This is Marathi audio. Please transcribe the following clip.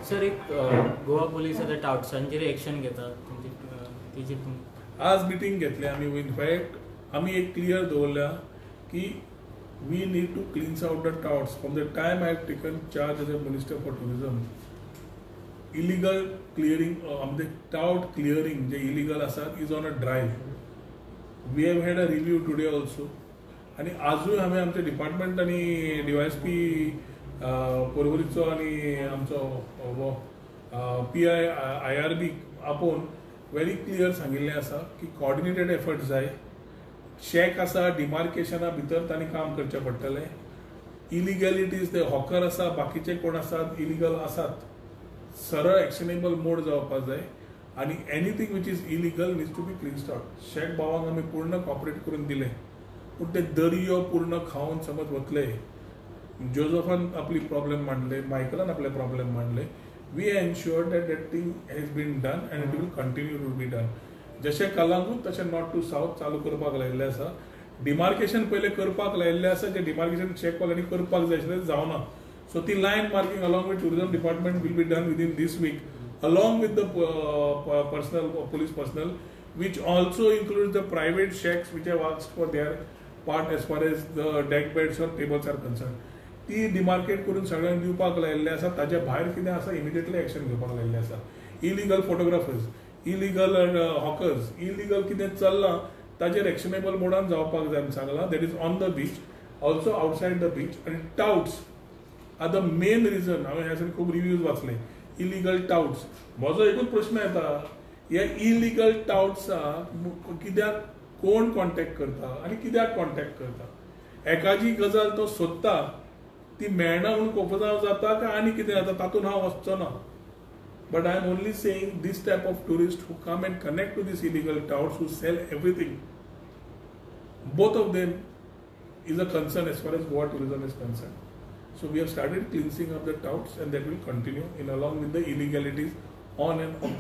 सर एक गोवा पोलीस आता टाउट्सांचेर एक्शन घेतात तेजी आज मिटींग घेतली आम्ही. इनफॅक्ट आम्ही एक क्लियर दवरल्या की we need to cleanse out the touts. From the time I have taken charge as a minister for tourism, illegal clearing म्हणजे टाउट क्लियरिंग जे इलिगल आसात is on a drive. We have had a review today also. आणि आजूय हांवें आमच्या डिपार्टमेंट आणि DYSP पर्वरीचो आणि आमचो PI IRB आपोवन व्हेरी क्लियर सांगिल्लें आसा की कॉर्डिनेटेड एफर्ट जाय. चॅक आसा, डिमार्केशना भितर तांणी काम करचें पडटलें. इलिगॅलिटीज ते हॉकर आसा, बाकीचे कोण आसात इलिगल आसात, सरळ एक्शनेबल मोड जावपाक जाय. आणि anything which is illegal needs to be cleansed out. Shaikh भावांक आमी पूर्ण कॉपरेट करून दिले, पूण ते दर्यो पूर्ण खावन समज वतले. जोझफान आपली प्रॉब्लेम मांडले, मायकलान आपले प्रॉब्लेम मांडले. We ensure that thing has been done and it will continue to be done. जशें कलांगूट तशें नॉर्थ टू साऊथ चालू करपाक लायिल्लें आसा. डिमार्केशन पयलें करपाक लायिल्लें आसा, जे डिमार्केशन चॅक वाल्यांनी करपाक जाय आशिल्लें जावना. सो ती line marking along with tourism department will be done within these week, along with the police personnel, which also includes the private shacks which have asked for their part as far as the deck beds or tables are concerned. ती डिमार्केट करून सगळ्यांक दिवपाक लायिल्लें आसा. ताच्या भायर कितें आसा इमिडिएटली एक्शन घेवपाक लायिल्लें आसा. Illegal photographers, illegal hawkers, illegal कितें चल्लां ताचेर एक्शनेबल मोडान जावपाक जाय सांगलां. That is on the beach, also outside the beach. आनी touts are the main reason. हांवें ह्या खूब रिव्ह्यूज वाचले. Illegal touts. म्हजो एकूच प्रश्न येता, ह्या इलिगल टाउट्साक कित्याक कोण कॉन्टॅक्ट करता आनी कित्याक कॉन्टॅक्ट करता. एकाची गजाल तो सोदता, ती मेळना म्हणून कोफजाव जाता काय आनी कितें जाता तातूंत हांव वचचो ना. But I am only saying these type of tourist who come and connect to these illegal touts, who sell everything, both of them is a concern as far as Goa tourism is concerned. So we have started cleansing up the touts, and that will continue in along with the illegalities on and off the